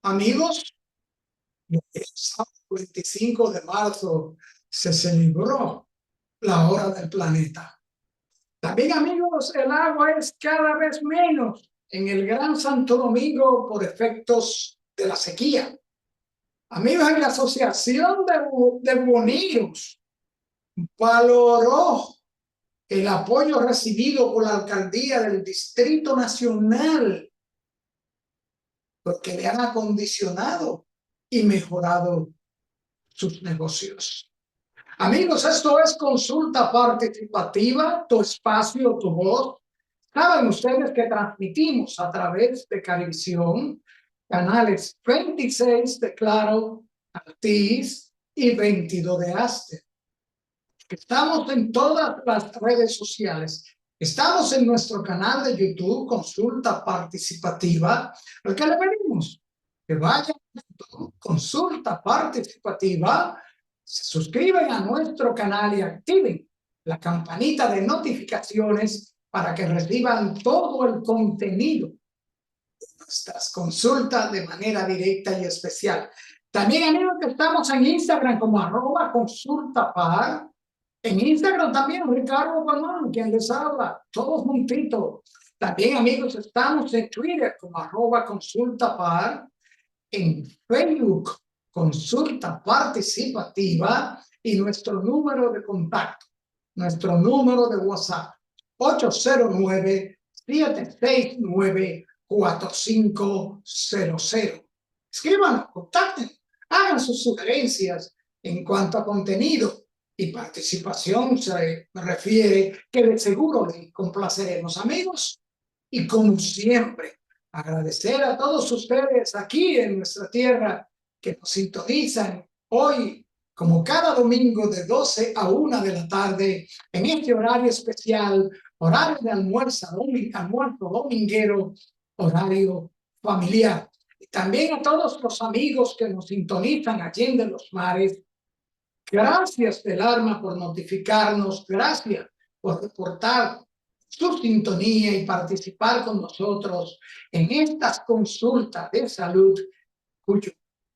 Amigos, el sábado 25 de marzo se celebró la hora del planeta. También, amigos, el agua es cada vez menos en el Gran Santo Domingo por efectos de la sequía. Amigos, en la Asociación de Buhoneros valoró el apoyo recibido por la alcaldía del Distrito Nacional porque le han acondicionado y mejorado sus negocios. Amigos, esto es consulta participativa, tu espacio, tu voz. Saben ustedes que transmitimos a través de Carivisión, canales 26 de Claro, Altiz y 22 de Aster. Estamos en todas las redes sociales. Estamos en nuestro canal de YouTube, Consulta Participativa, al que le pedimos que vayan a YouTube, Consulta Participativa, se suscriben a nuestro canal y activen la campanita de notificaciones para que reciban todo el contenido de nuestras consultas de manera directa y especial. También, amigos, que estamos en Instagram como @consultapar. En Instagram también, Ricardo Balón, quien les habla, todos juntitos. También, amigos, estamos en Twitter como @consultapar, en Facebook, Consulta Participativa, y nuestro número de contacto, nuestro número de WhatsApp, 809-769-4500. Escriban, contacten, hagan sus sugerencias en cuanto a contenido y participación se refiere, que de seguro les complaceremos, amigos. Y como siempre, agradecer a todos ustedes aquí en nuestra tierra que nos sintonizan hoy, como cada domingo, de 12 a 1 de la tarde, en este horario especial, horario de almuerzo dominguero, horario familiar. Y también a todos los amigos que nos sintonizan allí en los mares. Gracias del alma por notificarnos, gracias por reportar su sintonía y participar con nosotros en estas consultas de salud, cuyo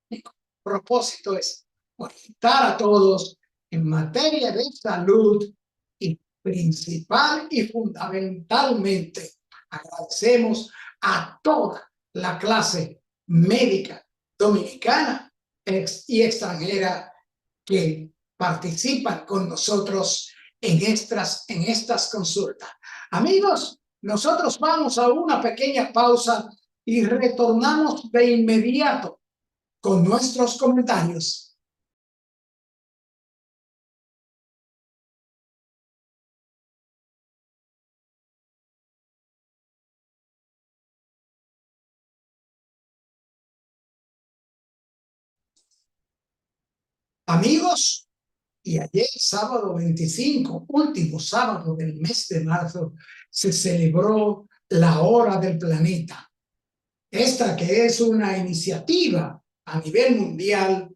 único propósito es orientar a todos en materia de salud y principal y fundamentalmente agradecemos a toda la clase médica dominicana y extranjera que participan con nosotros en estas consultas. Amigos, nosotros vamos a una pequeña pausa y retornamos de inmediato con nuestros comentarios. Amigos, y ayer, sábado 25, último sábado del mes de marzo, se celebró la Hora del Planeta. Esta que es una iniciativa a nivel mundial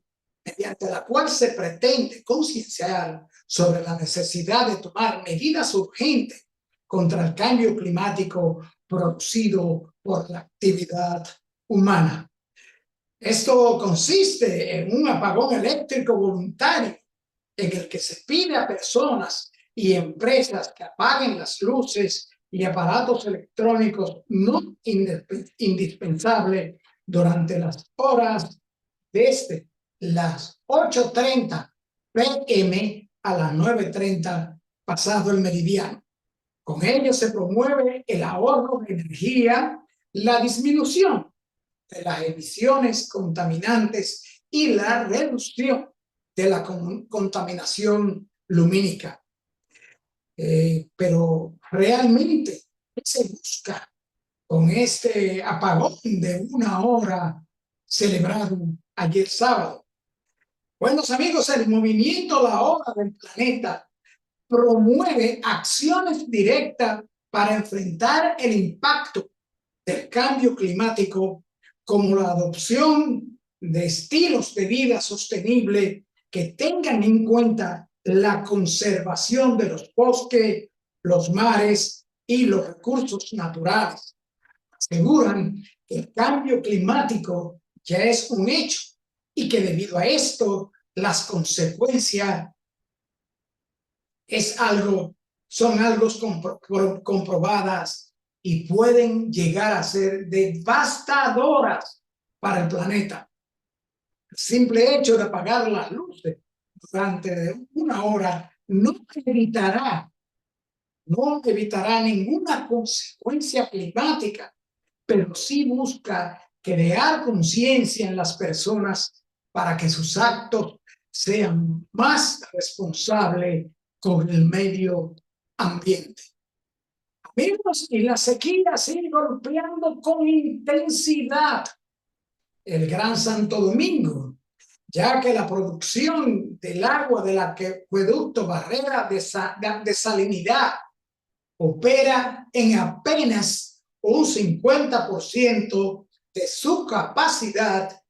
mediante la cual se pretende concienciar sobre la necesidad de tomar medidas urgentes contra el cambio climático producido por la actividad humana. Esto consiste en un apagón eléctrico voluntario en el que se pide a personas y empresas que apaguen las luces y aparatos electrónicos no indispensables durante las horas desde las 8:30 p.m. a las 9:30 pasado el meridiano. Con ello se promueve el ahorro de energía, la disminución de las emisiones contaminantes y la reducción de la contaminación lumínica. Pero realmente, ¿qué se busca con este apagón de 1 hora celebrado ayer sábado? Buenos amigos, el movimiento La Hora del Planeta promueve acciones directas para enfrentar el impacto del cambio climático, como la adopción de estilos de vida sostenible que tengan en cuenta la conservación de los bosques, los mares y los recursos naturales. Aseguran que el cambio climático ya es un hecho y que debido a esto las consecuencias son algo comprobadas y pueden llegar a ser devastadoras para el planeta. El simple hecho de apagar las luces durante una hora no evitará ninguna consecuencia climática, pero sí busca crear conciencia en las personas para que sus actos sean más responsables con el medio ambiente. Amigos, y la sequía sigue golpeando con intensidad el Gran Santo Domingo, ya que la producción del agua del acueducto Barrera de Salinidad opera en apenas un 50% de su capacidad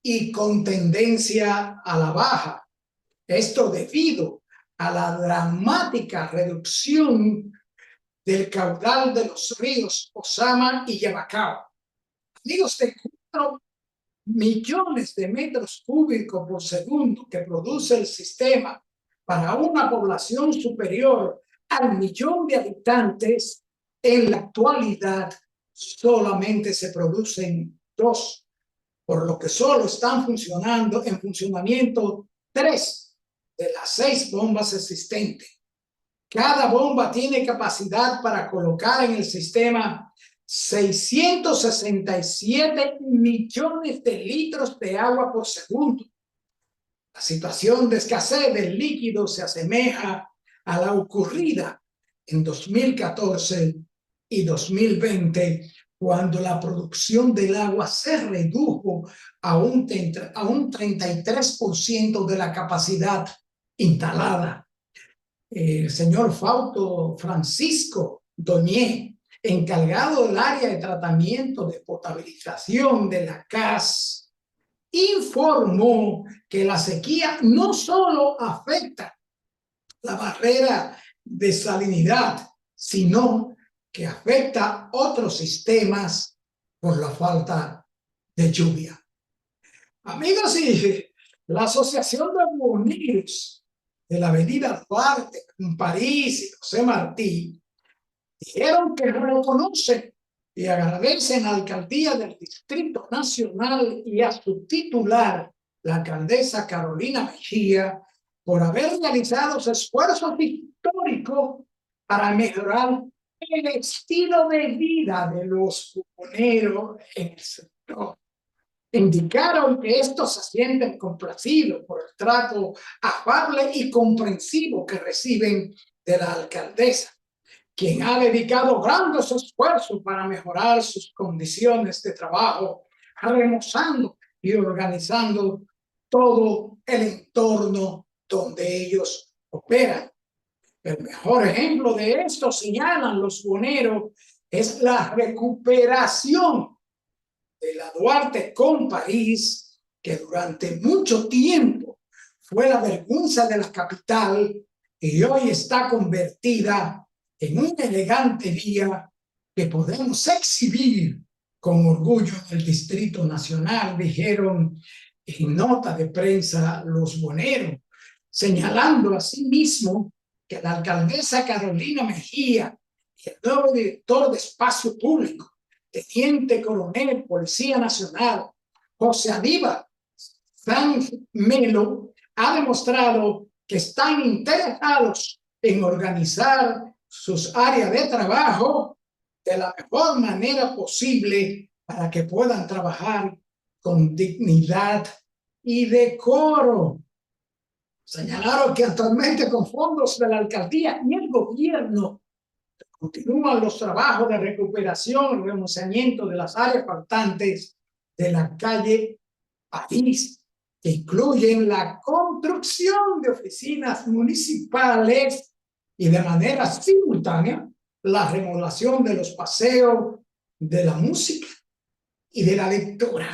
y con tendencia a la baja. Esto debido a la dramática reducción del caudal de los ríos Osama y Yabacao. Amigos, de 4 millones de metros cúbicos por segundo que produce el sistema para una población superior al 1.000.000 de habitantes, en la actualidad solamente se producen 2, por lo que solo están en funcionamiento 3 de las 6 bombas existentes. Cada bomba tiene capacidad para colocar en el sistema 667 millones de litros de agua por segundo. La situación de escasez del líquido se asemeja a la ocurrida en 2014 y 2020, cuando la producción del agua se redujo a un 33% de la capacidad instalada. El señor Fausto Francisco Doñé, encargado del área de tratamiento de potabilización de la CAS, informó que la sequía no solo afecta la barrera de salinidad, sino que afecta otros sistemas por la falta de lluvia. Amigos, y la Asociación de Bomberos de la Avenida Duarte en París y José Martí dijeron que reconocen y agradecen a la alcaldía del Distrito Nacional y a su titular, la alcaldesa Carolina Mejía, por haber realizado esfuerzos históricos para mejorar el estilo de vida de los buhoneros en el sector. Indicaron que estos se sienten complacidos por el trato afable y comprensivo que reciben de la alcaldesa, quien ha dedicado grandes esfuerzos para mejorar sus condiciones de trabajo, remozando y organizando todo el entorno donde ellos operan. El mejor ejemplo de esto, señalan los buhoneros, es la recuperación de la Duarte con París, que durante mucho tiempo fue la vergüenza de la capital y hoy está convertida en una elegante vía que podemos exhibir con orgullo en el Distrito Nacional, dijeron en nota de prensa los buhoneros, señalando asimismo que la alcaldesa Carolina Mejía y el nuevo director de Espacio Público, Teniente Coronel Policía Nacional José Aníbal San Melo, ha demostrado que están interesados en organizar sus áreas de trabajo de la mejor manera posible para que puedan trabajar con dignidad y decoro. Señalaron que actualmente con fondos de la alcaldía y el gobierno continúan los trabajos de recuperación y remozamiento de las áreas faltantes de la calle París, que incluyen la construcción de oficinas municipales y de manera simultánea la remodelación de los paseos, de la música y de la lectura.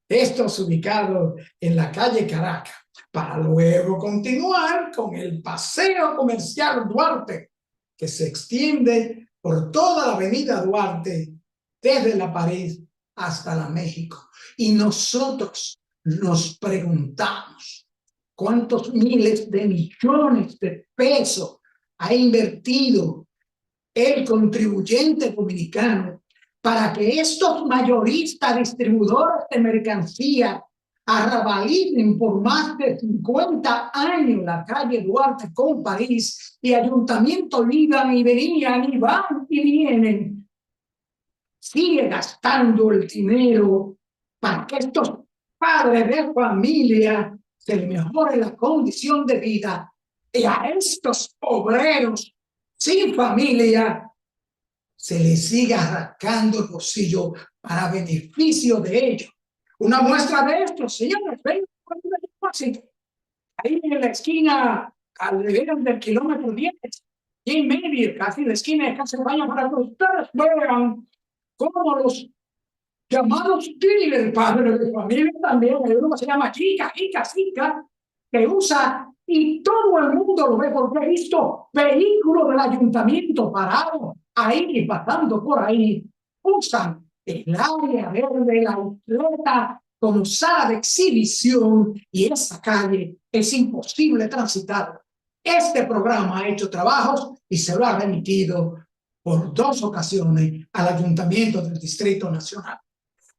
Estos ubicados en la calle Caracas, para luego continuar con el paseo comercial Duarte, que se extiende por toda la avenida Duarte, desde la París hasta la México. Y nosotros nos preguntamos cuántos miles de millones de pesos ha invertido el contribuyente dominicano para que estos mayoristas distribuidores de mercancía arrabalinen por más de 50 años la calle Duarte con París y ayuntamientos iban y venían y van y vienen. Sigue gastando el dinero para que estos padres de familia se les mejore la condición de vida y a estos obreros sin familia se les siga arrancando el bolsillo para beneficio de ellos. Una muestra de esto, señores, ven, ahí en la esquina, alrededor del kilómetro 10, y en medio, casi en la esquina de Casa España, para que ustedes vean cómo los llamados dealers, padres de familia también, hay uno que se llama Chica, que usa, y todo el mundo lo ve porque he visto vehículos del ayuntamiento parados ahí, pasando por ahí, usan el área verde, la atleta como sala de exhibición y esa calle es imposible transitar. Este programa ha hecho trabajos y se lo ha remitido por 2 ocasiones al Ayuntamiento del Distrito Nacional.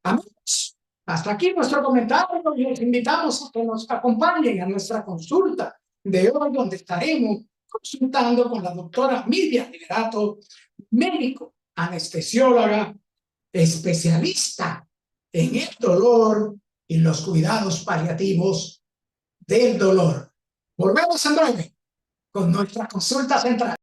Amigos, hasta aquí nuestro comentario y les invitamos a que nos acompañen a nuestra consulta de hoy, donde estaremos consultando con la doctora Milvia Liberato, médico, anestesióloga, especialista en el dolor y los cuidados paliativos del dolor. Volvemos en breve con nuestra consulta central.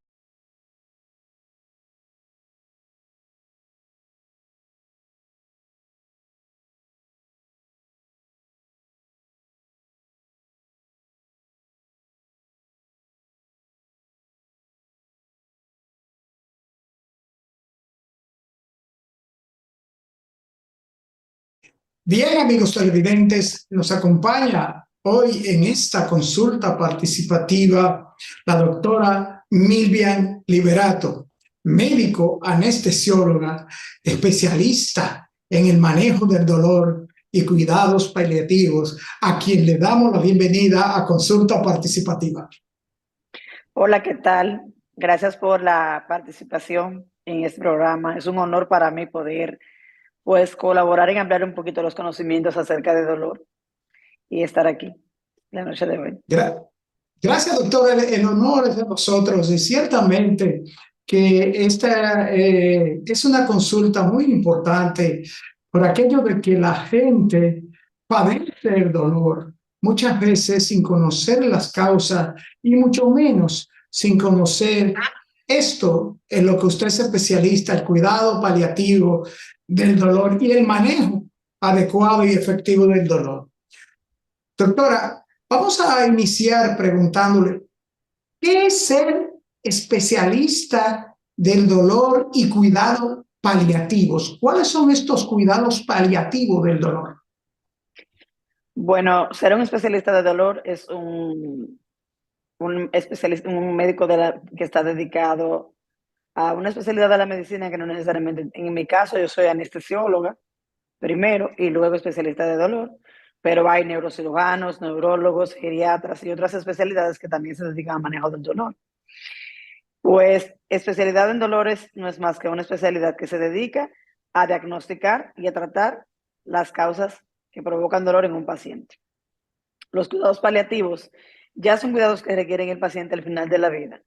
Bien, amigos televidentes, nos acompaña hoy en esta consulta participativa la doctora Milvia Liberato, médico anestesióloga, especialista en el manejo del dolor y cuidados paliativos, a quien le damos la bienvenida a Consulta Participativa. Hola, ¿qué tal? Gracias por la participación en este programa. Es un honor para mí poder colaborar en ampliar un poquito los conocimientos acerca de dolor y estar aquí la noche de hoy. Gracias, doctor. El honor es de nosotros y ciertamente que esta es una consulta muy importante por aquello de que la gente padece el dolor muchas veces sin conocer las causas y mucho menos sin conocer esto en lo que usted es especialista, el cuidado paliativo del dolor y el manejo adecuado y efectivo del dolor. Doctora, vamos a iniciar preguntándole, ¿qué es ser especialista del dolor y cuidados paliativos? ¿Cuáles son estos cuidados paliativos del dolor? Bueno, ser un especialista de dolor es un especialista, un médico que está dedicado a una especialidad de la medicina que no necesariamente, en mi caso yo soy anestesióloga primero y luego especialista de dolor, pero hay neurocirujanos, neurólogos, geriatras y otras especialidades que también se dedican al manejo del dolor. Pues especialidad en dolores no es más que una especialidad que se dedica a diagnosticar y a tratar las causas que provocan dolor en un paciente. Los cuidados paliativos ya son cuidados que requieren el paciente al final de la vida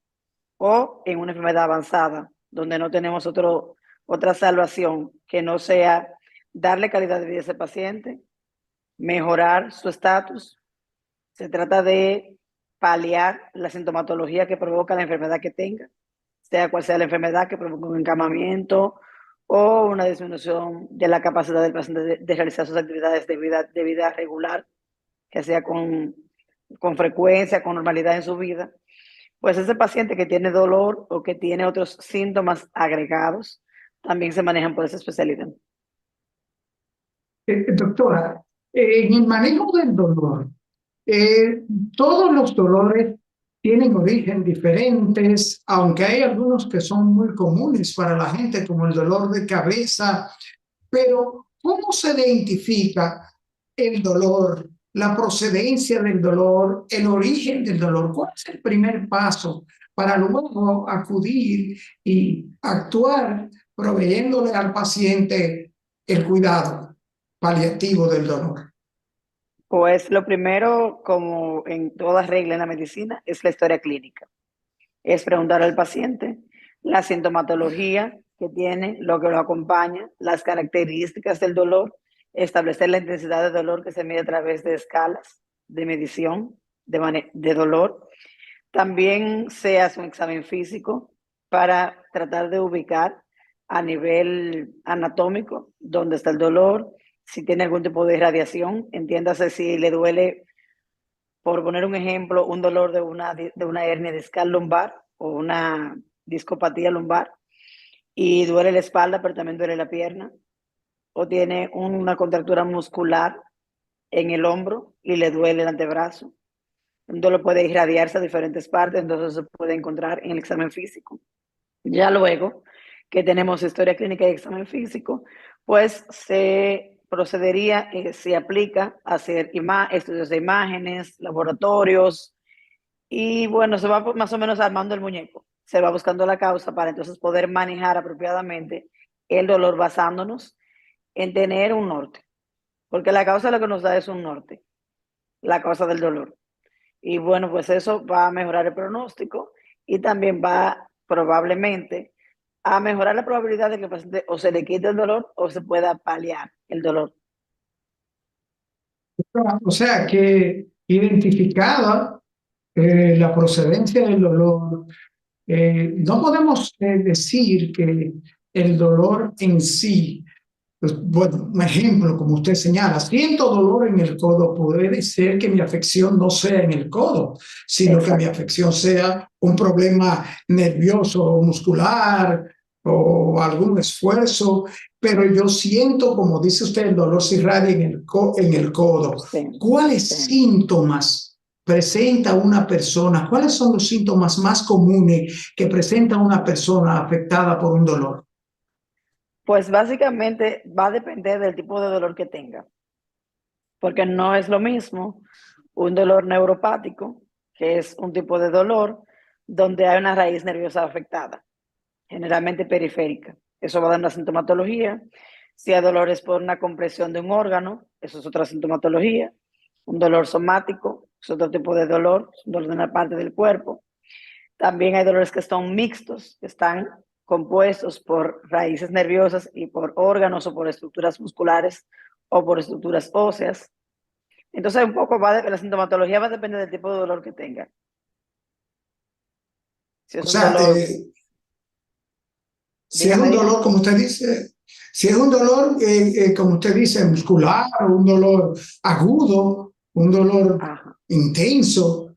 o en una enfermedad avanzada, donde no tenemos otra salvación que no sea darle calidad de vida a ese paciente, mejorar su estatus. Se trata de paliar la sintomatología que provoca la enfermedad que tenga, sea cual sea la enfermedad que provoca un encamamiento o una disminución de la capacidad del paciente de realizar sus actividades de vida regular, que sea con frecuencia, con normalidad en su vida. Pues ese paciente que tiene dolor o que tiene otros síntomas agregados, también se manejan por esa especialidad. Doctora, en el manejo del dolor, todos los dolores tienen origen diferentes, aunque hay algunos que son muy comunes para la gente, como el dolor de cabeza, pero ¿Cómo se identifica el dolor, la procedencia del dolor, el origen del dolor? ¿Cuál es el primer paso para luego acudir y actuar proveyéndole al paciente el cuidado paliativo del dolor? Pues lo primero, como en toda regla en la medicina, es la historia clínica. Es preguntar al paciente la sintomatología que tiene, lo que lo acompaña, las características del dolor, establecer la intensidad de dolor que se mide a través de escalas de medición de dolor. También se hace un examen físico para tratar de ubicar a nivel anatómico dónde está el dolor, si tiene algún tipo de irradiación, entiéndase si le duele, por poner un ejemplo, un dolor de una hernia discal lumbar o una discopatía lumbar y duele la espalda, pero también duele la pierna, o tiene una contractura muscular en el hombro y le duele el antebrazo. Un dolor puede irradiarse a diferentes partes, entonces se puede encontrar en el examen físico. Ya luego que tenemos historia clínica y examen físico, pues se procedería, se aplica a hacer estudios de imágenes, laboratorios, y bueno, se va más o menos armando el muñeco. Se va buscando la causa para entonces poder manejar apropiadamente el dolor basándonos en tener un norte, porque la causa lo que nos da es un norte, la causa del dolor. Y bueno, pues eso va a mejorar el pronóstico y también va probablemente a mejorar la probabilidad de que el paciente o se le quite el dolor o se pueda paliar el dolor. O sea que identificada la procedencia del dolor, no podemos decir que el dolor en sí, pues, bueno, un ejemplo, como usted señala, siento dolor en el codo, puede ser que mi afección no sea en el codo, sino que mi Exacto. afección sea un problema nervioso o muscular o algún esfuerzo, pero yo siento, como dice usted, el dolor se irradia en el codo. Sí, ¿Cuáles sí. síntomas presenta una persona? ¿Cuáles son los síntomas más comunes que presenta una persona afectada por un dolor? Pues básicamente va a depender del tipo de dolor que tenga, porque no es lo mismo un dolor neuropático, que es un tipo de dolor donde hay una raíz nerviosa afectada, generalmente periférica. Eso va a dar una sintomatología. Si hay dolores por una compresión de un órgano, eso es otra sintomatología. Un dolor somático es otro tipo de dolor, es un dolor de una parte del cuerpo. También hay dolores que son mixtos, que están compuestos por raíces nerviosas y por órganos o por estructuras musculares o por estructuras óseas. Entonces, un poco la sintomatología va a depender del tipo de dolor que tenga. Si O es un sea, dolor, si es un dígame, dígame. dolor, como usted dice, si es un dolor, como usted dice, muscular, un dolor agudo, un dolor Ajá. intenso.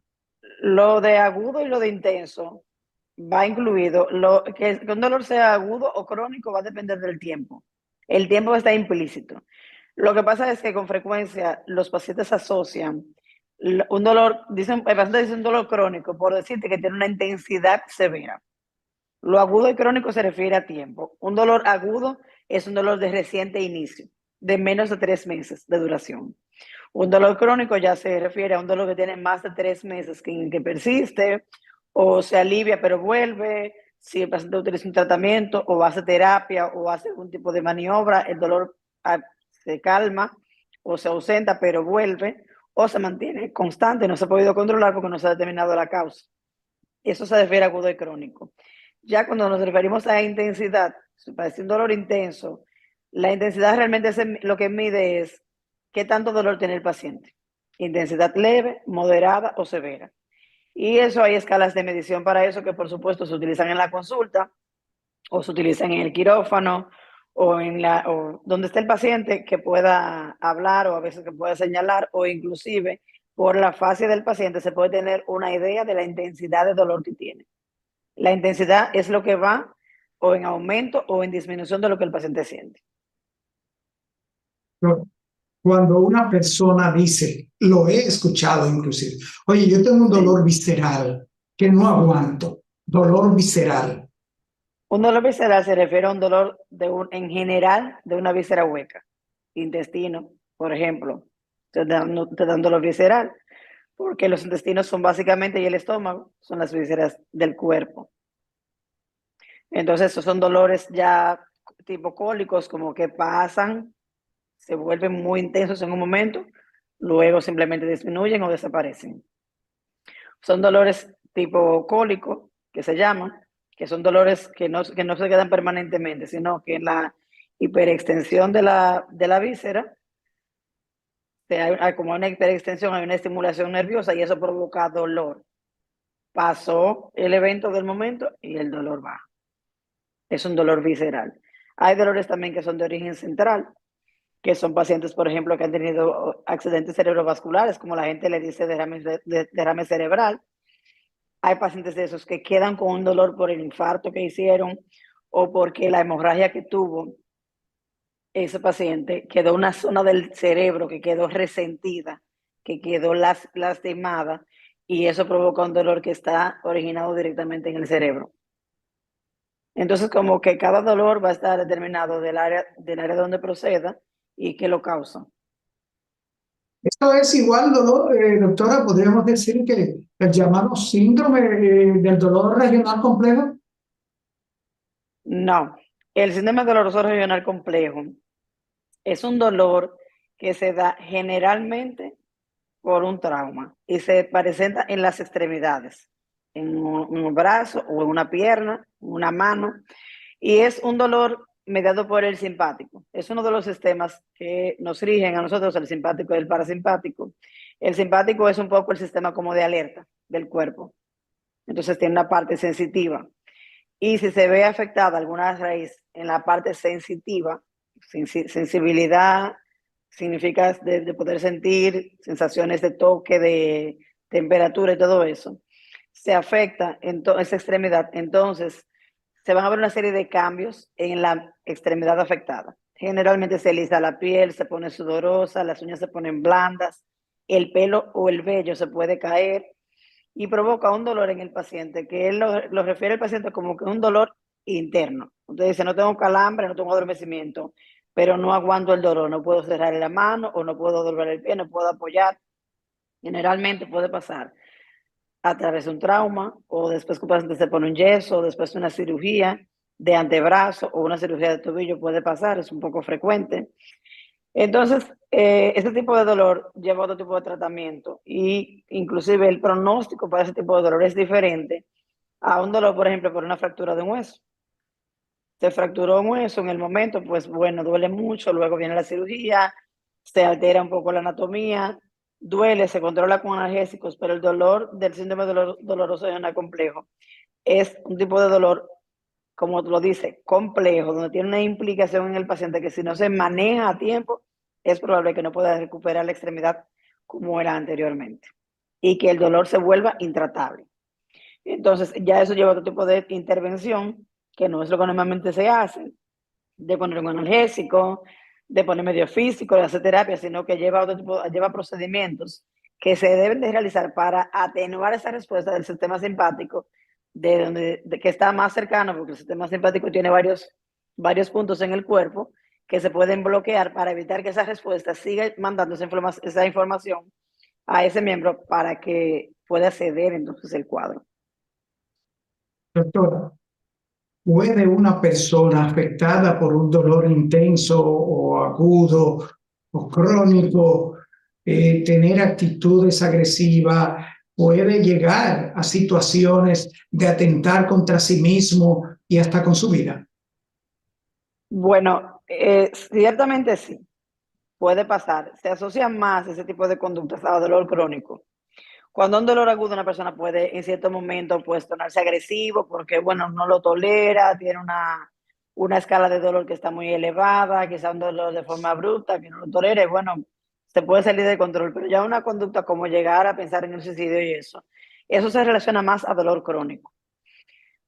Lo de agudo y lo de intenso va incluido. Que un dolor sea agudo o crónico va a depender del tiempo. El tiempo está implícito. Lo que pasa es que con frecuencia los pacientes asocian un dolor, el paciente dice un dolor crónico por decirte que tiene una intensidad severa. Lo agudo y crónico se refiere a tiempo. Un dolor agudo es un dolor de reciente inicio, de menos de 3 meses de duración. Un dolor crónico ya se refiere a un dolor que tiene más de 3 meses que persiste o se alivia pero vuelve. Si el paciente utiliza un tratamiento o hace terapia o hace algún tipo de maniobra, el dolor se calma o se ausenta pero vuelve o se mantiene constante, no se ha podido controlar porque no se ha determinado la causa. Eso se refiere a agudo y crónico. Ya cuando nos referimos a intensidad, si parece un dolor intenso, la intensidad realmente lo que mide es qué tanto dolor tiene el paciente. Intensidad leve, moderada o severa. Y eso hay escalas de medición para eso que por supuesto se utilizan en la consulta o se utilizan en el quirófano o donde esté el paciente que pueda hablar o a veces que pueda señalar o inclusive por la fase del paciente se puede tener una idea de la intensidad de dolor que tiene. La intensidad es lo que va o en aumento o en disminución de lo que el paciente siente. Cuando una persona dice, lo he escuchado inclusive, oye, yo tengo un Sí. dolor visceral que no aguanto, dolor visceral. Un dolor visceral se refiere a un dolor en general de una víscera hueca. intestino, por ejemplo, te dan dolor visceral, porque los intestinos son básicamente, y el estómago, son las vísceras del cuerpo. Entonces, esos son dolores ya tipo cólicos, como que pasan, se vuelven muy intensos en un momento, luego simplemente disminuyen o desaparecen. Son dolores tipo cólico, que se llaman, que son dolores que no se quedan permanentemente, sino que en la hiperextensión de la víscera, hay como una hiperextensión, hay una estimulación nerviosa y eso provoca dolor. Pasó el evento del momento y el dolor baja. Es un dolor visceral. Hay dolores también que son de origen central, que son pacientes, por ejemplo, que han tenido accidentes cerebrovasculares, como la gente le dice derrame cerebral. Hay pacientes de esos que quedan con un dolor por el infarto que hicieron o porque la hemorragia que tuvo ese paciente quedó una zona del cerebro que quedó resentida, que quedó lastimada y eso provoca un dolor que está originado directamente en el cerebro. Entonces, como que cada dolor va a estar determinado del área donde proceda y qué lo causa. Esto es igual dolor, doctora, podríamos decir que el llamado síndrome del dolor regional complejo. No, el síndrome doloroso regional complejo es un dolor que se da generalmente por un trauma y se presenta en las extremidades, en un brazo o en una pierna, una mano, y es un dolor mediado por el simpático. Es uno de los sistemas que nos rigen a nosotros, el simpático y el parasimpático. El simpático es un poco el sistema como de alerta del cuerpo, entonces tiene una parte sensitiva. Y si se ve afectada alguna raíz en la parte sensitiva, sensibilidad significa de poder sentir sensaciones de toque, de temperatura y todo eso, se afecta en esa extremidad, entonces se van a ver una serie de cambios en la extremidad afectada. Generalmente se lisa la piel, se pone sudorosa, las uñas se ponen blandas, el pelo o el vello se puede caer y provoca un dolor en el paciente, que él lo refiere al paciente como que un dolor interno. Usted dice, no tengo calambre, no tengo adormecimiento, pero no aguanto el dolor, no puedo cerrar la mano o no puedo doblar el pie, no puedo apoyar. Generalmente puede pasar a través de un trauma o después que el paciente se pone un yeso, o después de una cirugía de antebrazo o una cirugía de tobillo puede pasar, es un poco frecuente. Entonces, este tipo de dolor lleva a otro tipo de tratamiento y inclusive el pronóstico para ese tipo de dolor es diferente a un dolor, por ejemplo, por una fractura de un hueso. Se fracturó un hueso en el momento, pues bueno, duele mucho, luego viene la cirugía, se altera un poco la anatomía, duele, se controla con analgésicos, pero el dolor del síndrome doloroso regional complejo es un tipo de dolor, como lo dice, complejo, donde tiene una implicación en el paciente que si no se maneja a tiempo, es probable que no pueda recuperar la extremidad como era anteriormente y que el dolor se vuelva intratable. Entonces, ya eso lleva a otro tipo de intervención, que no es lo que normalmente se hace, de poner un analgésico, de poner medio físico, de hacer terapia, sino que lleva otro tipo, lleva procedimientos que se deben de realizar para atenuar esa respuesta del sistema simpático, que está más cercano, porque el sistema simpático tiene varios puntos en el cuerpo que se pueden bloquear para evitar que esa respuesta siga mandando esa información a ese miembro para que pueda ceder entonces el cuadro. Doctora, ¿puede una persona afectada por un dolor intenso o agudo o crónico tener actitudes agresivas? ¿Puede llegar a situaciones de atentar contra sí mismo y hasta con su vida? Bueno, ciertamente sí, puede pasar. Se asocia más ese tipo de conductas a dolor crónico. Cuando un dolor agudo una persona puede en cierto momento pues tornarse agresivo porque bueno, no lo tolera, tiene una escala de dolor que está muy elevada, quizá un dolor de forma abrupta, que no lo tolere, bueno, se puede salir de control, pero ya una conducta como llegar a pensar en el suicidio y eso se relaciona más a dolor crónico,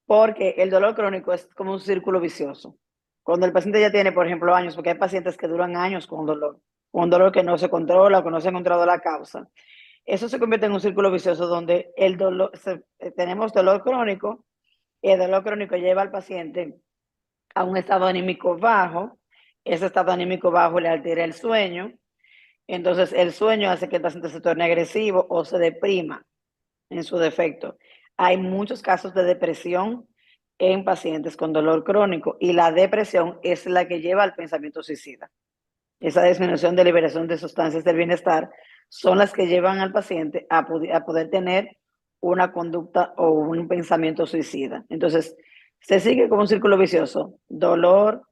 porque el dolor crónico es como un círculo vicioso. Cuando el paciente ya tiene, por ejemplo, años, porque hay pacientes que duran años con un dolor que no se controla, que no se ha encontrado la causa, eso se convierte en un círculo vicioso donde tenemos dolor crónico y el dolor crónico lleva al paciente a un estado anímico bajo ese estado anímico bajo le altera el sueño, entonces el sueño hace que el paciente se torne agresivo o se deprima en su defecto. Hay muchos casos de depresión en pacientes con dolor crónico y la depresión es la que lleva al pensamiento suicida. Esa disminución de liberación de sustancias del bienestar son las que llevan al paciente a poder tener una conducta o un pensamiento suicida. Entonces, se sigue como un círculo vicioso: dolor,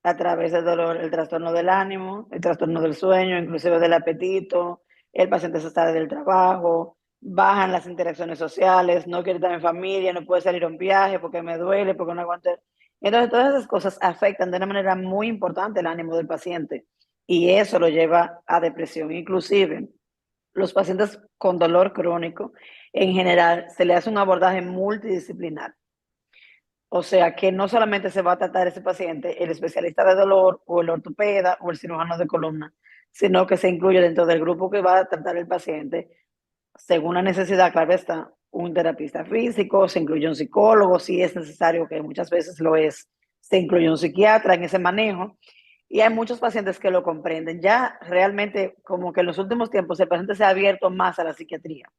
a través del dolor, el trastorno del ánimo, el trastorno del sueño, inclusive del apetito, el paciente se sale del trabajo, bajan las interacciones sociales, no quiere estar en familia, no puede salir a un viaje porque me duele, porque no aguanto. Entonces, todas esas cosas afectan de una manera muy importante el ánimo del paciente y eso lo lleva a depresión. Inclusive, los pacientes con dolor crónico, en general, se le hace un abordaje multidisciplinar. O sea, que no solamente se va a tratar ese paciente, el especialista de dolor o el ortopeda o el cirujano de columna, sino que se incluye dentro del grupo que va a tratar el paciente, según la necesidad, claro está, un terapista físico, se incluye un psicólogo, si es necesario, que muchas veces lo es, se incluye un psiquiatra en ese manejo. Y hay muchos pacientes que lo comprenden. Ya realmente, como que en los últimos tiempos, el paciente se ha abierto más a la psiquiatría.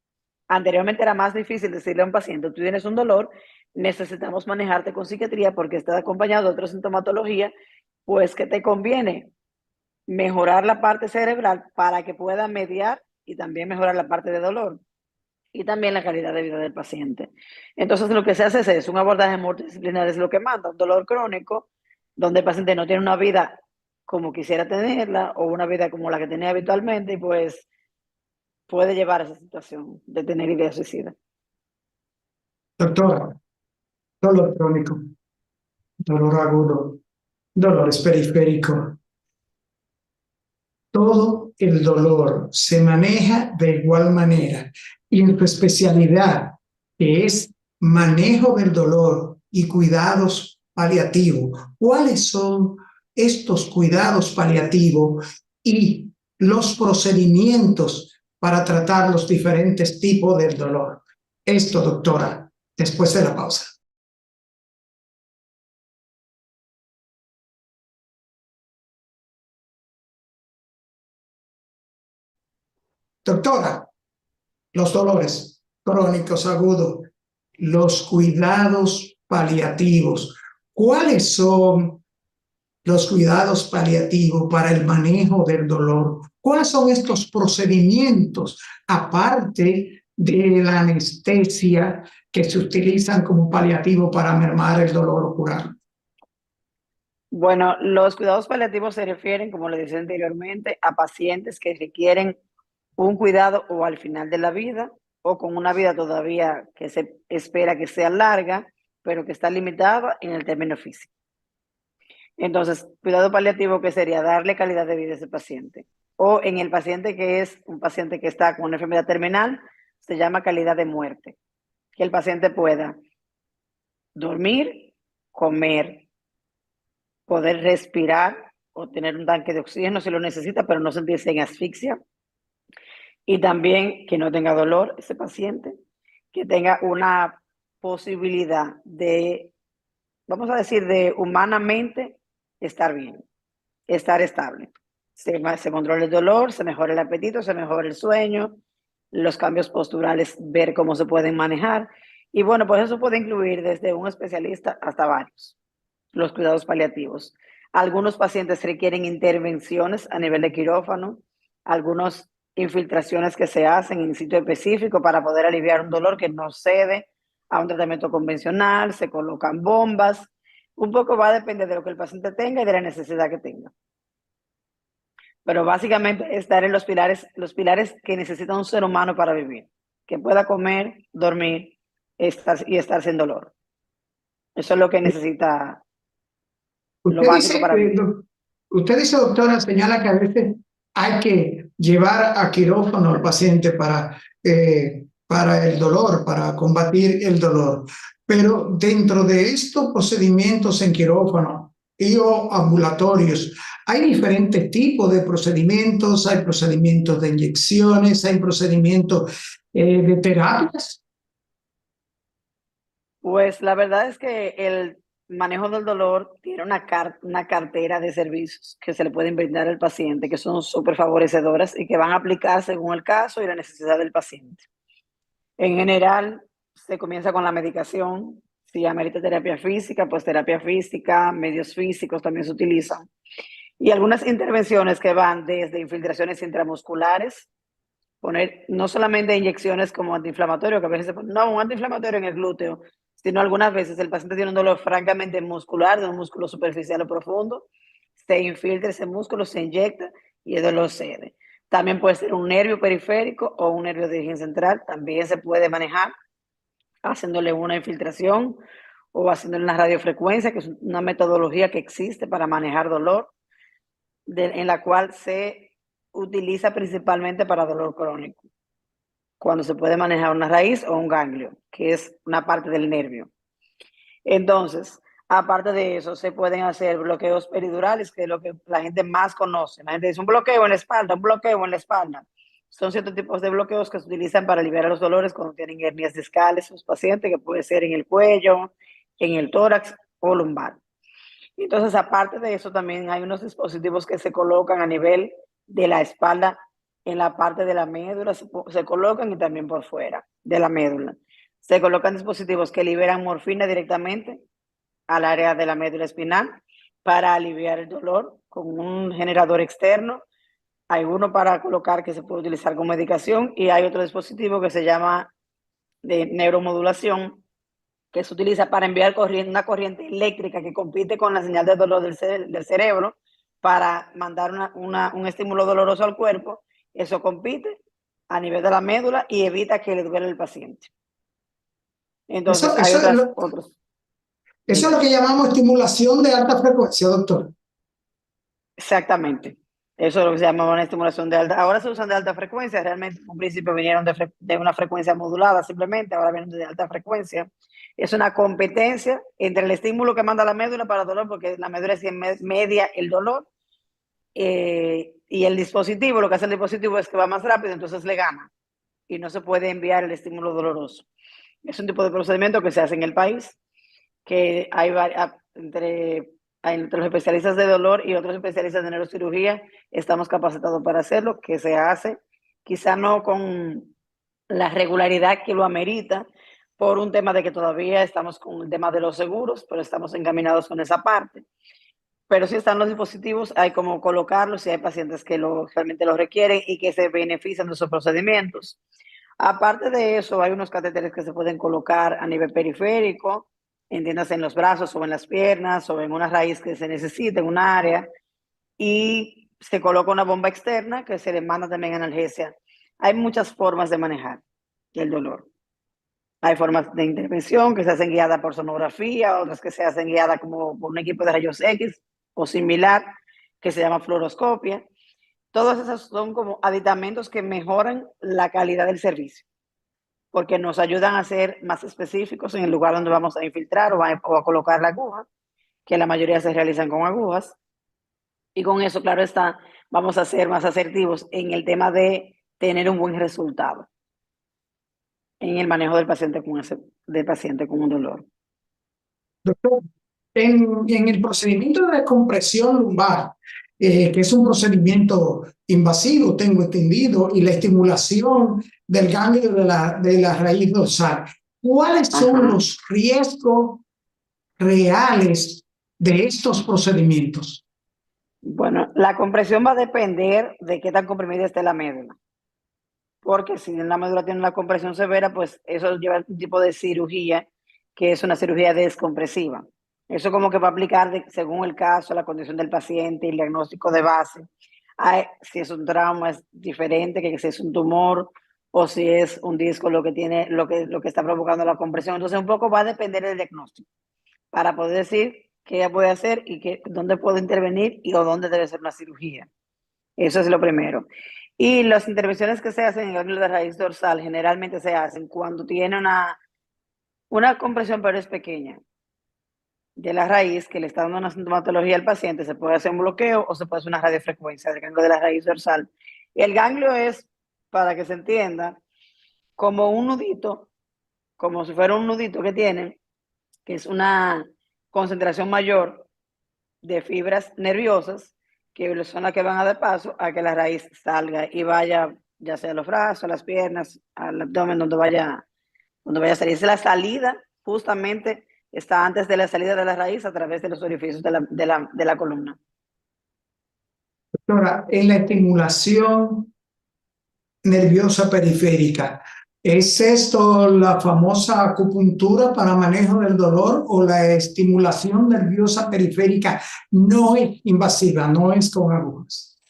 Anteriormente era más difícil decirle a un paciente: tú tienes un dolor, necesitamos manejarte con psiquiatría porque está acompañado de otra sintomatología, pues que te conviene mejorar la parte cerebral para que pueda mediar y también mejorar la parte de dolor y también la calidad de vida del paciente. Entonces lo que se hace es un abordaje multidisciplinar, es lo que manda un dolor crónico, donde el paciente no tiene una vida como quisiera tenerla o una vida como la que tenía habitualmente y pues puede llevar a esa situación de tener ideas suicidas. Doctora, dolor crónico, dolor agudo, dolores periférico. Todo el dolor se maneja de igual manera y en su especialidad, que es manejo del dolor y cuidados paliativos. ¿Cuáles son estos cuidados paliativos y los procedimientos para tratar los diferentes tipos del dolor? Esto, doctora, después de la pausa. Doctora, los dolores crónicos agudos, los cuidados paliativos. ¿Cuáles son los cuidados paliativos para el manejo del dolor? ¿Cuáles son estos procedimientos, aparte de la anestesia, que se utilizan como paliativo para mermar el dolor o curarlo? Bueno, los cuidados paliativos se refieren, como le decía anteriormente, a pacientes que requieren un cuidado o al final de la vida o con una vida todavía que se espera que sea larga, pero que está limitada en el término físico. Entonces, cuidado paliativo, que sería darle calidad de vida a ese paciente. O en el paciente que es un paciente que está con una enfermedad terminal, se llama calidad de muerte. Que el paciente pueda dormir, comer, poder respirar o tener un tanque de oxígeno si lo necesita, pero no sentirse en asfixia. Y también que no tenga dolor ese paciente, que tenga una posibilidad de, vamos a decir, de humanamente estar bien, estar estable. Se controla el dolor, se mejora el apetito, se mejora el sueño, los cambios posturales, ver cómo se pueden manejar. Y bueno, pues eso puede incluir desde un especialista hasta varios, los cuidados paliativos. Algunos pacientes requieren intervenciones a nivel de quirófano, algunos infiltraciones que se hacen en sitio específico para poder aliviar un dolor que no cede a un tratamiento convencional, se colocan bombas. Un poco va a depender de lo que el paciente tenga y de la necesidad que tenga. Pero básicamente estar en los pilares que necesita un ser humano para vivir, que pueda comer, dormir y estar sin dolor. Eso es lo que necesita, lo Usted básico dice, para vivir. usted dice, doctora, señala que a veces hay que llevar a quirófano al paciente para el dolor, para combatir el dolor. Pero dentro de estos procedimientos en quirófano y o ambulatorios, hay diferentes tipos de procedimientos, hay procedimientos de inyecciones, hay procedimientos de terapias. Pues la verdad es que manejo del dolor tiene una cartera de servicios que se le pueden brindar al paciente, que son súper favorecedoras y que van a aplicar según el caso y la necesidad del paciente. En general, se comienza con la medicación. Si amerita terapia física, pues terapia física, medios físicos también se utilizan. Y algunas intervenciones que van desde infiltraciones intramusculares, poner no solamente inyecciones como antiinflamatorio, que a veces se pone, no, un antiinflamatorio en el glúteo, sino algunas veces el paciente tiene un dolor francamente muscular, de un músculo superficial o profundo, se infiltra ese músculo, se inyecta y el dolor cede. También puede ser un nervio periférico o un nervio de origen central, también se puede manejar haciéndole una infiltración o haciéndole una radiofrecuencia, que es una metodología que existe para manejar dolor, en la cual se utiliza principalmente para dolor crónico, cuando se puede manejar una raíz o un ganglio, que es una parte del nervio. Entonces, aparte de eso, se pueden hacer bloqueos peridurales, que es lo que la gente más conoce. La gente dice un bloqueo en la espalda, un bloqueo en la espalda. Son ciertos tipos de bloqueos que se utilizan para aliviar los dolores cuando tienen hernias discales los pacientes, que puede ser en el cuello, en el tórax o lumbar. Entonces, aparte de eso, también hay unos dispositivos que se colocan a nivel de la espalda, en la parte de la médula, se colocan y también por fuera de la médula. Se colocan dispositivos que liberan morfina directamente al área de la médula espinal para aliviar el dolor con un generador externo. Hay uno para colocar que se puede utilizar con medicación y hay otro dispositivo que se llama de neuromodulación, que se utiliza para enviar una corriente eléctrica que compite con la señal de dolor del cerebro para mandar un estímulo doloroso al cuerpo. Eso compite a nivel de la médula y evita que le duele al paciente. Entonces, Eso, hay eso es lo, otros. eso es lo Dígame. que llamamos estimulación de alta frecuencia, doctor. Exactamente. Eso es lo que se llama una estimulación de alta. Ahora se usan de alta frecuencia. Realmente, en un principio vinieron de una frecuencia modulada simplemente. Ahora vienen de alta frecuencia. Es una competencia entre el estímulo que manda la médula para el dolor, porque la médula es quien media el dolor, y el dispositivo. Lo que hace el dispositivo es que va más rápido, entonces le gana. Y no se puede enviar el estímulo doloroso. Es un tipo de procedimiento que se hace en el país, que hay entre los especialistas de dolor y otros especialistas de neurocirugía, estamos capacitados para hacerlo, que se hace, quizá no con la regularidad que lo amerita, por un tema de que todavía estamos con el tema de los seguros, pero estamos encaminados con esa parte. Pero si están los dispositivos, hay como colocarlos si hay pacientes que realmente lo requieren y que se benefician de esos procedimientos. Aparte de eso, hay unos catéteres que se pueden colocar a nivel periférico, entiéndase en los brazos o en las piernas o en una raíz que se necesite, en un área, y se coloca una bomba externa que se le manda también analgesia. Hay muchas formas de manejar el dolor. Hay formas de intervención que se hacen guiadas por sonografía, otras que se hacen guiadas como por un equipo de rayos X o similar, que se llama fluoroscopia. Todos esos son como aditamentos que mejoran la calidad del servicio, porque nos ayudan a ser más específicos en el lugar donde vamos a infiltrar o a colocar la aguja, que la mayoría se realizan con agujas. Y con eso, claro está, vamos a ser más asertivos en el tema de tener un buen resultado en el manejo del paciente con un dolor. Doctor, en el procedimiento de compresión lumbar, que es un procedimiento invasivo, tengo entendido, y la estimulación del ganglio de la raíz dorsal, ¿cuáles son Ajá. los riesgos reales de estos procedimientos? Bueno, la compresión va a depender de qué tan comprimida esté la médula. Porque si la médula tiene una compresión severa, pues eso lleva un tipo de cirugía que es una cirugía descompresiva. Eso como que va a aplicar según el caso, la condición del paciente, el diagnóstico de base. Si es un trauma es diferente que si es un tumor o si es un disco lo que tiene, lo que está provocando la compresión. Entonces un poco va a depender del diagnóstico para poder decir qué voy a hacer y dónde puedo intervenir y o dónde debe ser una cirugía. Eso es lo primero. Y las intervenciones que se hacen en el ganglio de raíz dorsal generalmente se hacen cuando tiene una compresión, pero es pequeña, de la raíz, que le está dando una sintomatología al paciente. Se puede hacer un bloqueo o se puede hacer una radiofrecuencia del ganglio de la raíz dorsal. Y el ganglio es, para que se entienda, como un nudito, como si fuera un nudito que tiene, que es concentración mayor de fibras nerviosas que son las que van a dar paso a que la raíz salga y vaya, ya sea a los brazos, a las piernas, al abdomen, donde vaya a salir. Es la salida, justamente está antes de la salida de la raíz a través de los orificios de la columna. Doctora, en la estimulación nerviosa periférica, ¿es esto la famosa acupuntura para manejo del dolor o la estimulación nerviosa periférica no es invasiva, no es con agujas?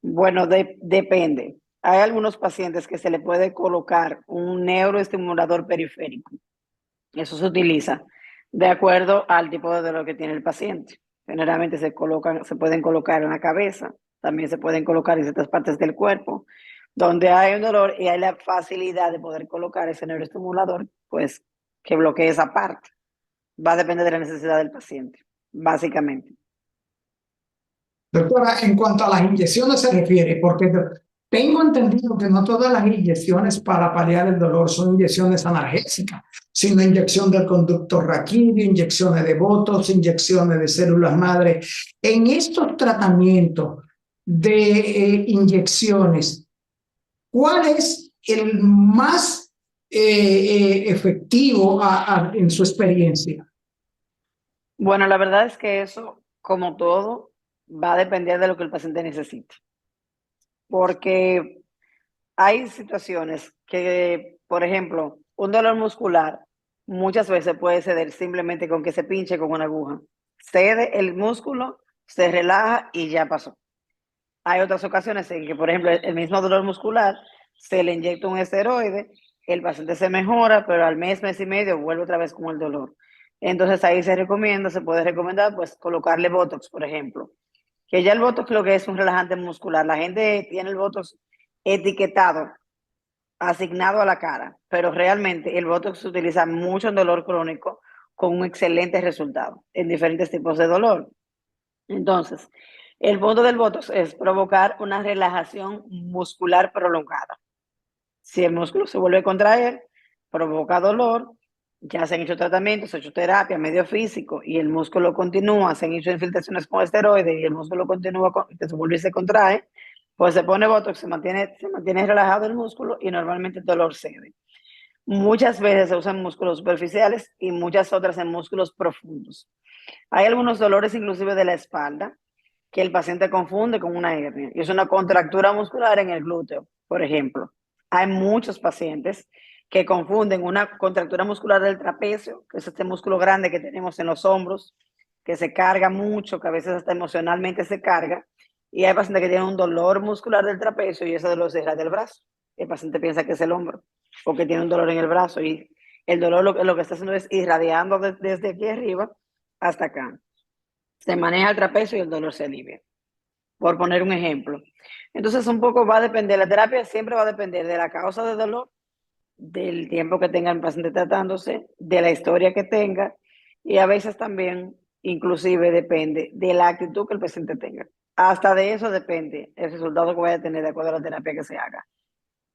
Bueno, depende. Hay algunos pacientes que se le puede colocar un neuroestimulador periférico. Eso se utiliza de acuerdo al tipo de dolor que tiene el paciente. Generalmente se pueden colocar en la cabeza, también se pueden colocar en ciertas partes del cuerpo, donde hay un dolor y hay la facilidad de poder colocar ese neuroestimulador, pues que bloquee esa parte. Va a depender de la necesidad del paciente, básicamente. Doctora, en cuanto a las inyecciones se refiere, porque tengo entendido que no todas las inyecciones para paliar el dolor son inyecciones analgésicas, sino inyección del conducto raquídeo, inyecciones de botox, inyecciones de células madre. En estos tratamientos de inyecciones, ¿cuál es el más efectivo en su experiencia? Bueno, la verdad es que eso, como todo, va a depender de lo que el paciente necesite. Porque hay situaciones que, por ejemplo, un dolor muscular muchas veces puede ceder simplemente con que se pinche con una aguja. Cede el músculo, se relaja y ya pasó. Hay otras ocasiones en que, por ejemplo, el mismo dolor muscular se le inyecta un esteroide, el paciente se mejora, pero al mes, mes y medio vuelve otra vez con el dolor. Entonces ahí se puede recomendar, pues, colocarle Botox, por ejemplo. Que ya el Botox lo que es un relajante muscular. La gente tiene el Botox etiquetado, asignado a la cara, pero realmente el Botox se utiliza mucho en dolor crónico con un excelente resultado en diferentes tipos de dolor. Entonces, el punto del Botox es provocar una relajación muscular prolongada. Si el músculo se vuelve a contraer, provoca dolor, ya se han hecho tratamientos, se ha hecho terapia, medio físico, y el músculo continúa, se han hecho infiltraciones con esteroides y el músculo continúa, se vuelve y se contrae, pues se pone Botox, se mantiene relajado el músculo y normalmente el dolor cede. Muchas veces se usan músculos superficiales y muchas otras en músculos profundos. Hay algunos dolores inclusive de la espalda que el paciente confunde con una hernia y es una contractura muscular en el glúteo, por ejemplo. Hay muchos pacientes que confunden una contractura muscular del trapecio, que es este músculo grande que tenemos en los hombros, que se carga mucho, que a veces hasta emocionalmente se carga, y hay pacientes que tienen un dolor muscular del trapecio y ese dolor se irradia del brazo. El paciente piensa que es el hombro o que tiene un dolor en el brazo y el dolor lo que está haciendo es irradiando desde aquí arriba hasta acá. Se maneja el trapecio y el dolor se alivia, por poner un ejemplo. Entonces, un poco va a depender, la terapia siempre va a depender de la causa de dolor, del tiempo que tenga el paciente tratándose, de la historia que tenga y a veces también, inclusive, depende de la actitud que el paciente tenga. Hasta de eso depende el resultado que vaya a tener de acuerdo a la terapia que se haga.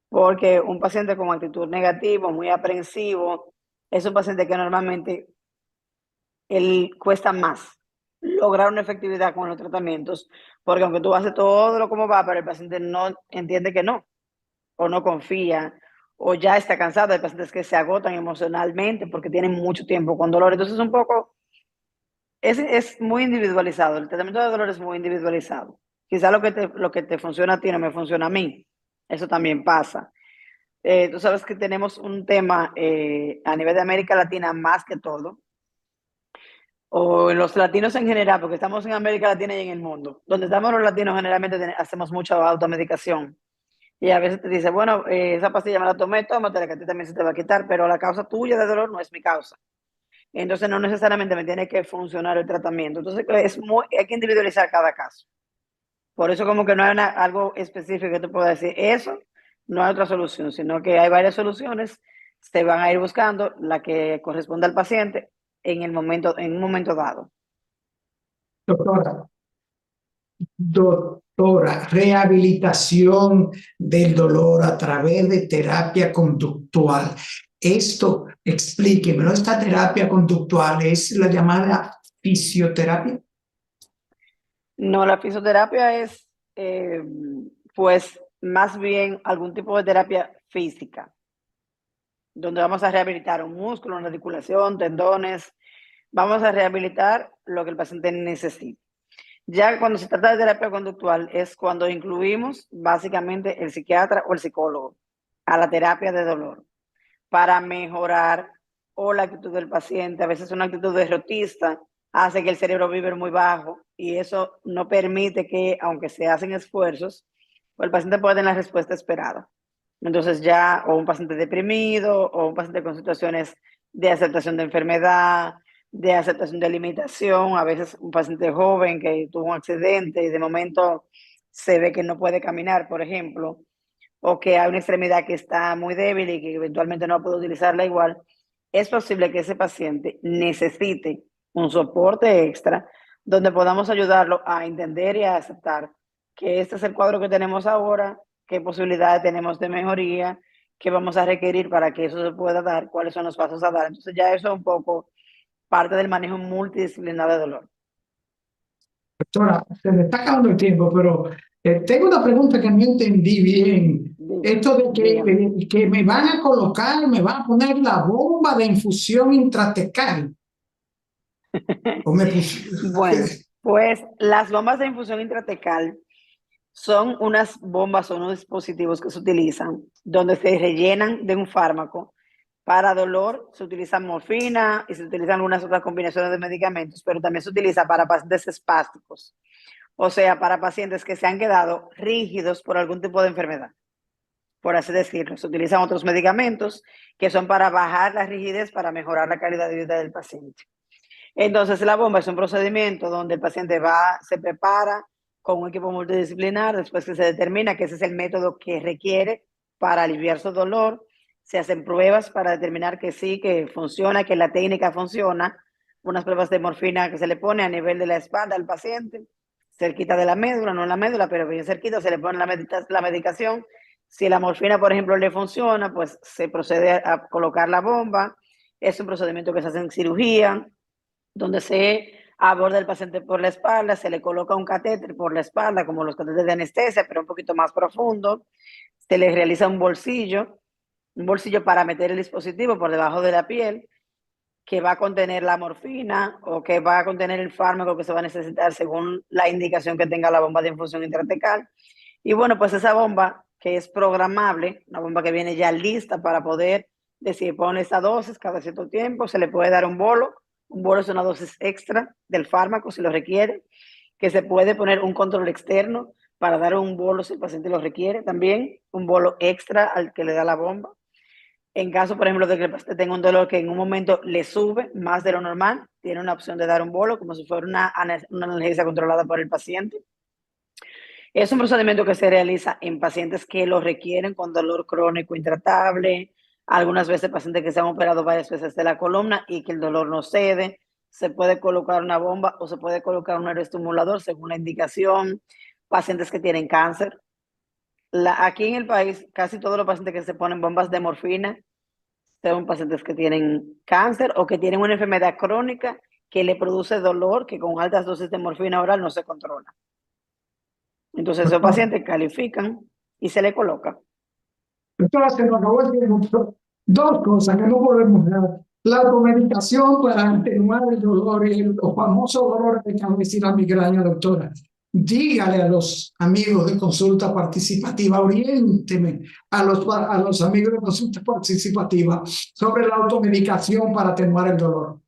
Porque un paciente con actitud negativa, muy aprensivo, es un paciente que normalmente él cuesta más lograr una efectividad con los tratamientos, porque aunque tú haces todo lo como va, pero el paciente no entiende que no, o no confía, o ya está cansado. Hay pacientes que se agotan emocionalmente porque tienen mucho tiempo con dolor. Entonces, un poco, es muy individualizado. El tratamiento de dolor es muy individualizado. Quizá lo que te funciona a ti no me funciona a mí. Eso también pasa. Tú sabes que tenemos un tema a nivel de América Latina más que todo, o en los latinos en general, porque estamos en América Latina y en el mundo. Donde estamos los latinos generalmente hacemos mucha automedicación. Y a veces te dice, bueno, esa pastilla me la tomé, tómatela, que a ti también se te va a quitar, pero la causa tuya de dolor no es mi causa. Entonces no necesariamente me tiene que funcionar el tratamiento. Entonces hay que individualizar cada caso. Por eso como que no hay algo específico que te pueda decir, eso no hay otra solución, sino que hay varias soluciones, se van a ir buscando la que corresponda al paciente en un momento dado. Doctora, rehabilitación del dolor a través de terapia conductual. Esto, explíquemelo, esta terapia conductual es la llamada fisioterapia. No, la fisioterapia es, pues, más bien algún tipo de terapia física, donde vamos a rehabilitar un músculo, una articulación, tendones, vamos a rehabilitar lo que el paciente necesita. Ya cuando se trata de terapia conductual es cuando incluimos básicamente el psiquiatra o el psicólogo a la terapia de dolor para mejorar o la actitud del paciente. A veces una actitud derrotista hace que el cerebro vibre muy bajo y eso no permite que, aunque se hacen esfuerzos, pues el paciente pueda tener la respuesta esperada. Entonces ya o un paciente deprimido o un paciente con situaciones de aceptación de enfermedad, de aceptación de limitación, a veces un paciente joven que tuvo un accidente y de momento se ve que no puede caminar, por ejemplo, o que hay una extremidad que está muy débil y que eventualmente no puede utilizarla igual, es posible que ese paciente necesite un soporte extra donde podamos ayudarlo a entender y a aceptar que este es el cuadro que tenemos ahora, qué posibilidades tenemos de mejoría, qué vamos a requerir para que eso se pueda dar, cuáles son los pasos a dar. Entonces ya eso es un poco parte del manejo multidisciplinar de dolor. Doctora, se me está acabando el tiempo, pero tengo una pregunta que no entendí bien. Esto de Dígame. que me van a colocar, me van a poner la bomba de infusión intratecal. O me Bueno, pues las bombas de infusión intratecal son unas bombas o unos dispositivos que se utilizan donde se rellenan de un fármaco. Para dolor se utiliza morfina y se utilizan algunas otras combinaciones de medicamentos, pero también se utiliza para pacientes espásticos, o sea, para pacientes que se han quedado rígidos por algún tipo de enfermedad, por así decirlo. Se utilizan otros medicamentos que son para bajar la rigidez, para mejorar la calidad de vida del paciente. Entonces, la bomba es un procedimiento donde el paciente va, se prepara con un equipo multidisciplinar, después que se determina que ese es el método que requiere para aliviar su dolor, se hacen pruebas para determinar que sí, que funciona, que la técnica funciona, unas pruebas de morfina que se le pone a nivel de la espalda al paciente, cerquita de la médula, no en la médula, pero bien cerquita, se le pone la medicación. Si la morfina, por ejemplo, le funciona, pues se procede a colocar la bomba. Es un procedimiento que se hace en cirugía, donde se aborda el paciente por la espalda, se le coloca un catéter por la espalda, como los catéteres de anestesia, pero un poquito más profundo. Se le realiza un bolsillo para meter el dispositivo por debajo de la piel, que va a contener la morfina o que va a contener el fármaco que se va a necesitar según la indicación que tenga la bomba de infusión intratecal. Y bueno, pues esa bomba que es programable, una bomba que viene ya lista para poder decir, pone esa dosis cada cierto tiempo, se le puede dar un bolo. Un bolo es una dosis extra del fármaco si lo requiere, que se puede poner un control externo para dar un bolo si el paciente lo requiere, también un bolo extra al que le da la bomba. En caso, por ejemplo, de que el paciente tenga un dolor que en un momento le sube más de lo normal, tiene una opción de dar un bolo como si fuera una analgesia controlada por el paciente. Es un procedimiento que se realiza en pacientes que lo requieren con dolor crónico intratable, algunas veces pacientes que se han operado varias veces de la columna y que el dolor no cede. Se puede colocar una bomba o se puede colocar un neuroestimulador según la indicación. Pacientes que tienen cáncer. Aquí en el país, casi todos los pacientes que se ponen bombas de morfina son pacientes que tienen cáncer o que tienen una enfermedad crónica que le produce dolor que con altas dosis de morfina oral no se controla. Entonces esos doctora, pacientes califican y se le coloca. doctora, se nos acabó el tiempo. Dos cosas que no podemos dar. La automedicación para atenuar el dolor y el famoso dolor de cabeza y la migraña, doctora. Dígale a los amigos de consulta participativa, oriénteme a los amigos de consulta participativa sobre la automedicación para atenuar el dolor.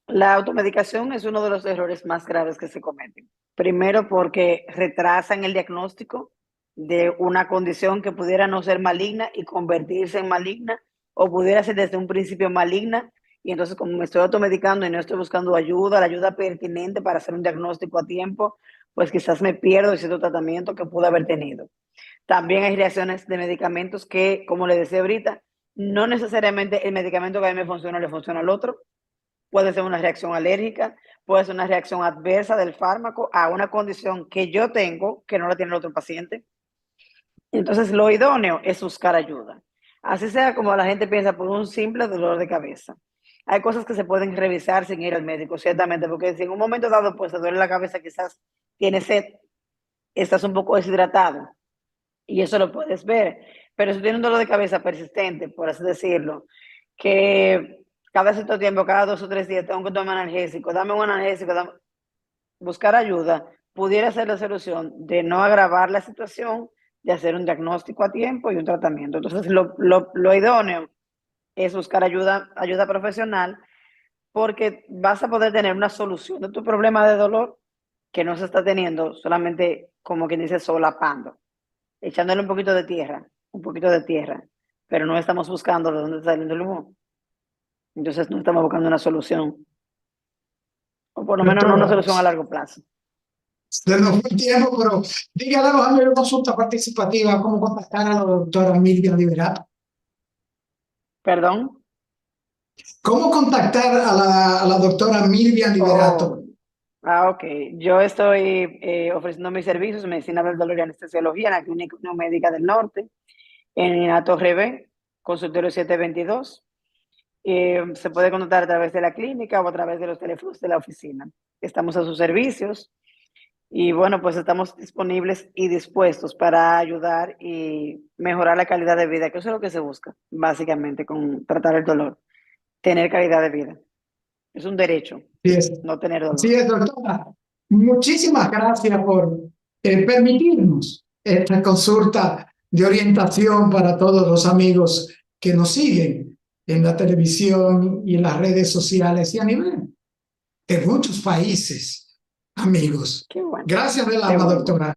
La automedicación es uno de los errores más graves que se cometen. Primero porque retrasan el diagnóstico de una condición que pudiera no ser maligna y convertirse en maligna, o pudiera ser desde un principio maligna, y entonces como me estoy automedicando y no estoy buscando ayuda, la ayuda pertinente para hacer un diagnóstico a tiempo, pues quizás me pierdo de cierto tratamiento que pude haber tenido. También hay reacciones de medicamentos que, como le decía ahorita, no necesariamente el medicamento que a mí me funciona le funciona al otro. Puede ser una reacción alérgica, puede ser una reacción adversa del fármaco a una condición que yo tengo que no la tiene el otro paciente. Entonces, lo idóneo es buscar ayuda. Así sea como la gente piensa por un simple dolor de cabeza. Hay cosas que se pueden revisar sin ir al médico, ciertamente, porque si en un momento dado pues te duele la cabeza, quizás tienes sed, estás un poco deshidratado y eso lo puedes ver. Pero si tienes un dolor de cabeza persistente, por así decirlo, que cada cierto tiempo, cada 2 o 3 días, tengo que tomar analgésico, dame un analgésico, buscar ayuda, pudiera ser la solución de no agravar la situación, de hacer un diagnóstico a tiempo y un tratamiento. Entonces, lo idóneo es buscar ayuda profesional, porque vas a poder tener una solución de tu problema de dolor que no se está teniendo solamente, como quien dice, solapando, echándole un poquito de tierra, pero no estamos buscando de dónde está saliendo el humo. Entonces no estamos buscando una solución, o por lo menos no una Doctora, solución a largo plazo. se nos fue el tiempo, pero dígale a los amigos de consulta participativa cómo contactar a la doctora Milvia Liberato. Perdón. ¿Cómo contactar a la doctora Milvia Liberato? Oh, ok. Yo estoy ofreciendo mis servicios, medicina del dolor y anestesiología en la Clínica Unión Médica del Norte, en la Torre B, consultorio 722. Se puede contactar a través de la clínica o a través de los teléfonos de la oficina. Estamos a sus servicios y bueno, pues estamos disponibles y dispuestos para ayudar y mejorar la calidad de vida, que eso es lo que se busca, básicamente, con tratar el dolor, tener calidad de vida. Es un derecho, Sí es, no tener sí dolor. es, doctora. Muchísimas gracias por permitirnos esta consulta de orientación para todos los amigos que nos siguen en la televisión y en las redes sociales y a nivel de muchos países, amigos. Qué bueno, Gracias del qué alma, bueno. doctora.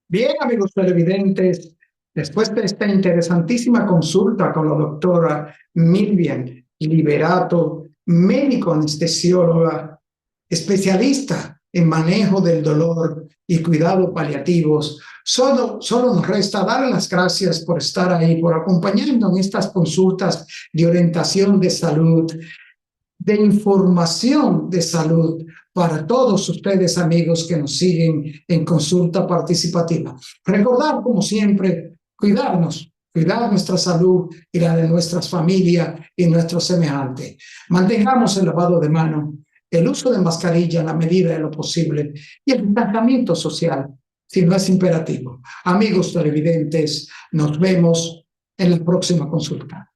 Bien, amigos televidentes, después de esta interesantísima consulta con la doctora Milvian Liberato, médico anestesióloga, especialista en manejo del dolor y cuidado paliativos, solo nos resta dar las gracias por estar ahí, por acompañarnos en estas consultas de orientación de salud, de información de salud para todos ustedes, amigos que nos siguen en consulta participativa. Recordar, como siempre, cuidarnos, cuidar nuestra salud y la de nuestras familias y nuestros semejantes. Mantengamos el lavado de manos, el uso de mascarilla en la medida de lo posible y el distanciamiento social, si no es imperativo. Amigos televidentes, nos vemos en la próxima consulta.